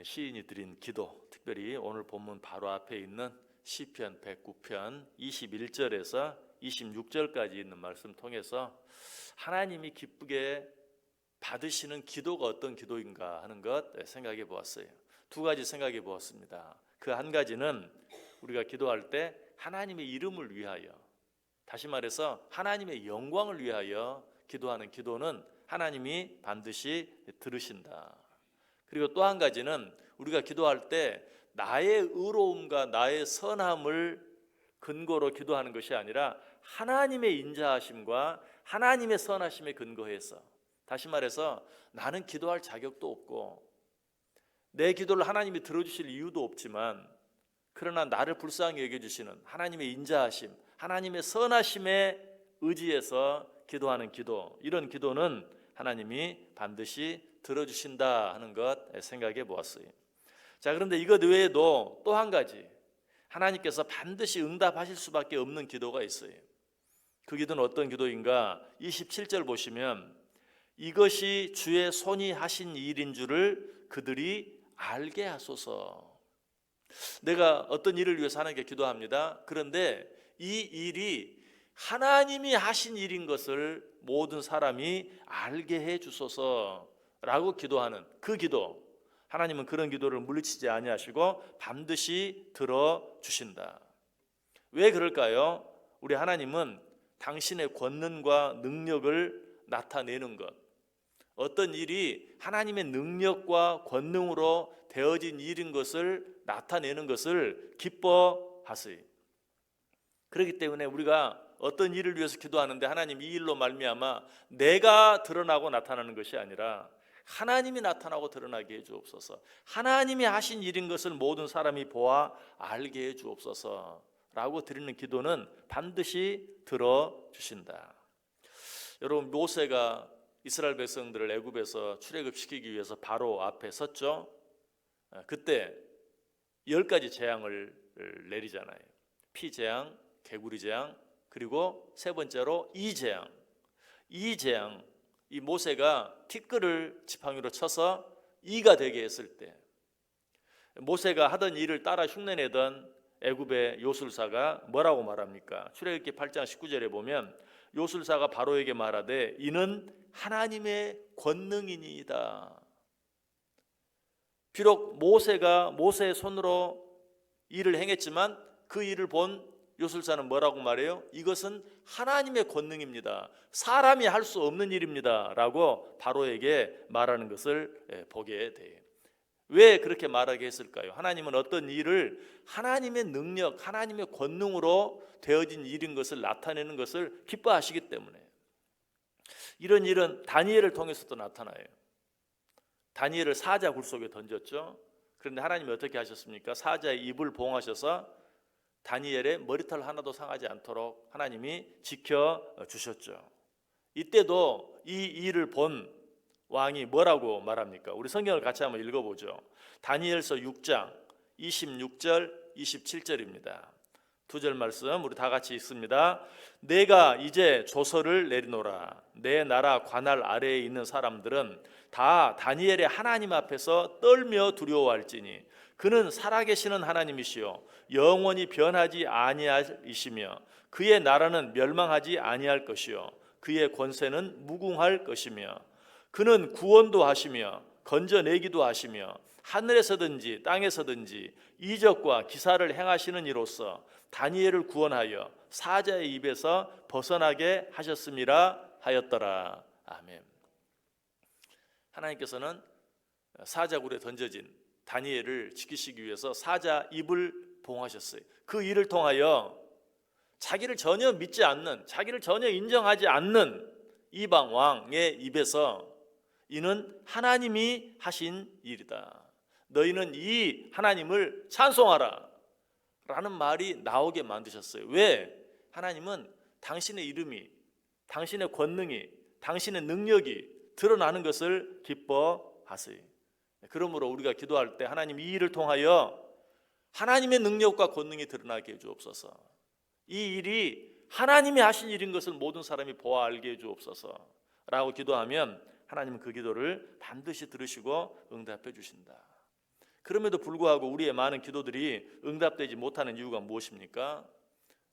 시인이 드린 기도, 특별히 오늘 본문 바로 앞에 있는 시편 109편 21절에서 26절까지 있는 말씀 통해서 하나님이 기쁘게 받으시는 기도가 어떤 기도인가 하는 것 생각해 보았어요. 두 가지 생각해 보았습니다. 그 한 가지는 우리가 기도할 때 하나님의 이름을 위하여, 다시 말해서 하나님의 영광을 위하여 기도하는 기도는 하나님이 반드시 들으신다. 그리고 또 한 가지는 우리가 기도할 때 나의 의로움과 나의 선함을 근거로 기도하는 것이 아니라 하나님의 인자하심과 하나님의 선하심에 근거해서, 다시 말해서 나는 기도할 자격도 없고 내 기도를 하나님이 들어주실 이유도 없지만, 그러나 나를 불쌍히 여겨주시는 하나님의 인자하심, 하나님의 선하심에 의지해서 기도하는 기도, 이런 기도는 하나님이 반드시 들어주신다 하는 것 생각해 보았어요. 자, 그런데 이것 외에도 또 한 가지 하나님께서 반드시 응답하실 수밖에 없는 기도가 있어요. 그 기도는 어떤 기도인가? 27절 보시면 이것이 주의 손이 하신 일인 줄을 그들이 알게 하소서. 내가 어떤 일을 위해서 하나님께 기도합니다. 그런데 이 일이 하나님이 하신 일인 것을 모든 사람이 알게 해 주소서라고 기도하는 그 기도, 하나님은 그런 기도를 물리치지 아니하시고 반드시 들어주신다. 왜 그럴까요? 우리 하나님은 당신의 권능과 능력을 나타내는 것, 어떤 일이 하나님의 능력과 권능으로 되어진 일인 것을 나타내는 것을 기뻐하세요. 그렇기 때문에 우리가 어떤 일을 위해서 기도하는데 하나님 이 일로 말미암아 내가 드러나고 나타나는 것이 아니라 하나님이 나타나고 드러나게 해 주옵소서, 하나님이 하신 일인 것을 모든 사람이 보아 알게 해 주옵소서 라고 드리는 기도는 반드시 들어주신다. 여러분, 모세가 이스라엘 백성들을 애굽에서 출애굽시키기 위해서 바로 앞에 섰죠. 그때 10가지 재앙을 내리잖아요. 피재앙, 개구리 재앙, 그리고 세 번째로 이재앙. 이재앙, 이 모세가 티끌을 지팡이로 쳐서 이가 되게 했을 때, 모세가 하던 일을 따라 흉내내던 애굽의 요술사가 뭐라고 말합니까? 출애굽기 8장 19절에 보면 요술사가 바로에게 말하되 이는 하나님의 권능이니이다. 비록 모세가 모세의 손으로 일을 행했지만 그 일을 본 요술사는 뭐라고 말해요? 이것은 하나님의 권능입니다. 사람이 할 수 없는 일입니다 라고 바로에게 말하는 것을 보게 돼요. 왜 그렇게 말하게 했을까요? 하나님은 어떤 일을 하나님의 능력, 하나님의 권능으로 되어진 일인 것을 나타내는 것을 기뻐하시기 때문에. 이런 일은 다니엘을 통해서도 나타나요. 다니엘을 사자 굴 속에 던졌죠. 그런데 하나님이 어떻게 하셨습니까? 사자의 입을 봉하셔서 다니엘의 머리털 하나도 상하지 않도록 하나님이 지켜주셨죠. 이때도 이 일을 본 왕이 뭐라고 말합니까? 우리 성경을 같이 한번 읽어보죠. 다니엘서 6장 26절 27절입니다. 두 절 말씀 우리 다 같이 읽습니다. 내가 이제 조서를 내리노라. 내 나라 관할 아래에 있는 사람들은 다 다니엘의 하나님 앞에서 떨며 두려워할지니 그는 살아계시는 하나님이시요 영원히 변하지 아니하시며 그의 나라는 멸망하지 아니할 것이요 그의 권세는 무궁할 것이며 그는 구원도 하시며 건져내기도 하시며 하늘에서든지 땅에서든지 이적과 기사를 행하시는 이로써 다니엘을 구원하여 사자의 입에서 벗어나게 하셨음이라 하였더라. 아멘. 하나님께서는 사자굴에 던져진 다니엘을 지키시기 위해서 사자 입을 봉하셨어요. 그 일을 통하여 자기를 전혀 믿지 않는, 자기를 전혀 인정하지 않는 이방 왕의 입에서 이는 하나님이 하신 일이다, 너희는 이 하나님을 찬송하라 라는 말이 나오게 만드셨어요. 왜? 하나님은 당신의 이름이, 당신의 권능이, 당신의 능력이 드러나는 것을 기뻐하세요. 그러므로 우리가 기도할 때 하나님 이 일을 통하여 하나님의 능력과 권능이 드러나게 해 주옵소서, 이 일이 하나님이 하신 일인 것을 모든 사람이 보아 알게 해 주옵소서 라고 기도하면 하나님은 그 기도를 반드시 들으시고 응답해 주신다. 그럼에도 불구하고 우리의 많은 기도들이 응답되지 못하는 이유가 무엇입니까?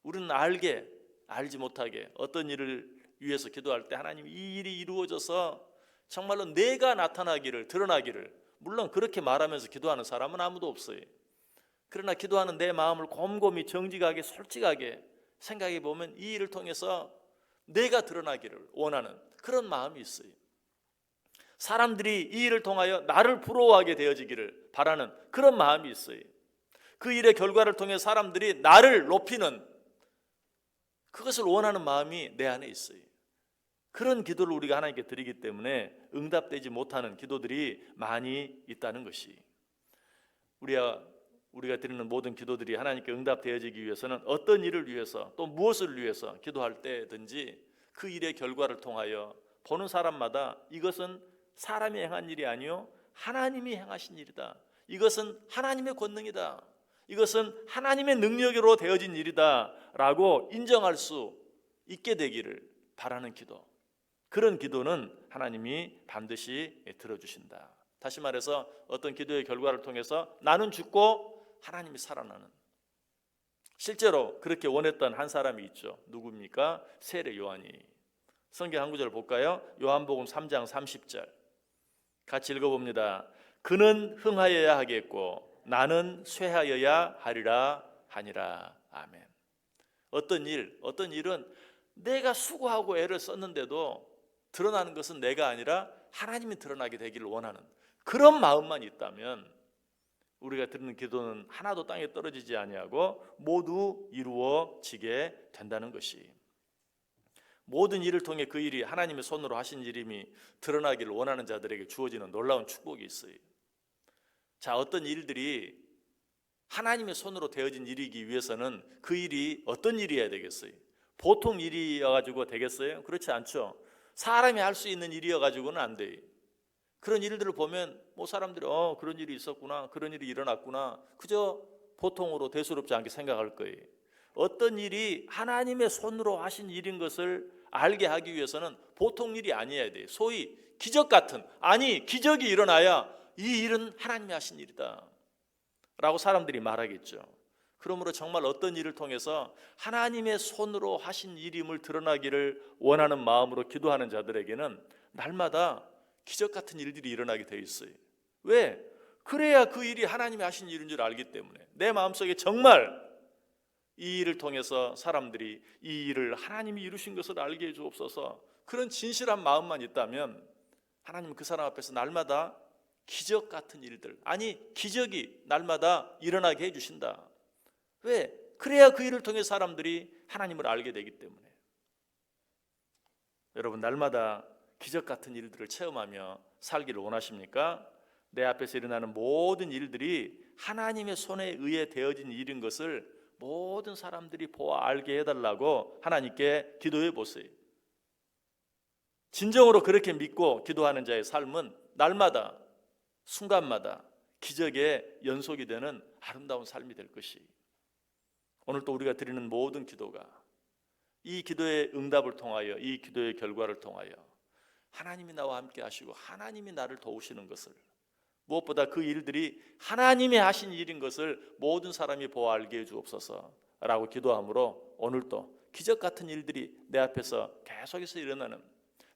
우리는 알지 못하게 어떤 일을 위해서 기도할 때 하나님 이 일이 이루어져서 정말로 내가 나타나기를, 드러나기를, 물론 그렇게 말하면서 기도하는 사람은 아무도 없어요. 그러나 기도하는 내 마음을 곰곰이 정직하게 솔직하게 생각해 보면 이 일을 통해서 내가 드러나기를 원하는 그런 마음이 있어요. 사람들이 이 일을 통하여 나를 부러워하게 되어지기를 바라는 그런 마음이 있어요. 그 일의 결과를 통해 사람들이 나를 높이는 그것을 원하는 마음이 내 안에 있어요. 그런 기도를 우리가 하나님께 드리기 때문에 응답되지 못하는 기도들이 많이 있다는 것이, 우리가 드리는 모든 기도들이 하나님께 응답되어지기 위해서는 어떤 일을 위해서 또 무엇을 위해서 기도할 때든지 그 일의 결과를 통하여 보는 사람마다 이것은 사람이 행한 일이 아니요 하나님이 행하신 일이다, 이것은 하나님의 권능이다, 이것은 하나님의 능력으로 되어진 일이다 라고 인정할 수 있게 되기를 바라는 기도, 그런 기도는 하나님이 반드시 들어주신다. 다시 말해서 어떤 기도의 결과를 통해서 나는 죽고 하나님이 살아나는, 실제로 그렇게 원했던 한 사람이 있죠. 누굽니까? 세례 요한이. 성경 한 구절 볼까요? 요한복음 3장 30절 같이 읽어봅니다. 그는 흥하여야 하겠고 나는 쇠하여야 하리라 하니라. 아멘. 어떤 일은 내가 수고하고 애를 썼는데도 드러나는 것은 내가 아니라 하나님이 드러나게 되기를 원하는 그런 마음만 있다면 우리가 드리는 기도는 하나도 땅에 떨어지지 아니하고 모두 이루어지게 된다는 것이, 모든 일을 통해 그 일이 하나님의 손으로 하신 일임이 드러나기를 원하는 자들에게 주어지는 놀라운 축복이 있어요. 자, 어떤 일들이 하나님의 손으로 되어진 일이기 위해서는 그 일이 어떤 일이어야 되겠어요? 보통 일이어가지고 되겠어요? 그렇지 않죠. 사람이 할 수 있는 일이어가지고는 안 돼요. 그런 일들을 보면 사람들이 그런 일이 있었구나, 그런 일이 일어났구나, 그저 보통으로 대수롭지 않게 생각할 거예요. 어떤 일이 하나님의 손으로 하신 일인 것을 알게 하기 위해서는 보통 일이 아니어야 돼요. 소위 기적 같은, 기적이 일어나야 이 일은 하나님이 하신 일이다 라고 사람들이 말하겠죠. 그러므로 정말 어떤 일을 통해서 하나님의 손으로 하신 일임을 드러나기를 원하는 마음으로 기도하는 자들에게는 날마다 기적 같은 일들이 일어나게 되어 있어요. 왜? 그래야 그 일이 하나님이 하신 일인 줄 알기 때문에 내 마음속에 정말 이 일을 통해서 사람들이 이 일을 하나님이 이루신 것을 알게 해주옵소서, 그런 진실한 마음만 있다면 하나님은 그 사람 앞에서 날마다 기적 같은 일들, 기적이 날마다 일어나게 해주신다. 왜? 그래야 그 일을 통해 사람들이 하나님을 알게 되기 때문에. 여러분, 날마다 기적 같은 일들을 체험하며 살기를 원하십니까? 내 앞에서 일어나는 모든 일들이 하나님의 손에 의해 되어진 일인 것을 모든 사람들이 보아 알게 해달라고 하나님께 기도해 보세요. 진정으로 그렇게 믿고 기도하는 자의 삶은 날마다 순간마다 기적의 연속이 되는 아름다운 삶이 될 것이, 오늘 또 우리가 드리는 모든 기도가 이 기도의 응답을 통하여, 이 기도의 결과를 통하여 하나님이 나와 함께 하시고 하나님이 나를 도우시는 것을, 무엇보다 그 일들이 하나님이 하신 일인 것을 모든 사람이 보아 알게 해 주옵소서라고 기도함으로 오늘도 기적 같은 일들이 내 앞에서 계속해서 일어나는,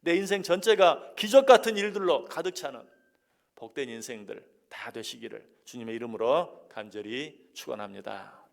내 인생 전체가 기적 같은 일들로 가득 차는 복된 인생들 다 되시기를 주님의 이름으로 간절히 축원합니다.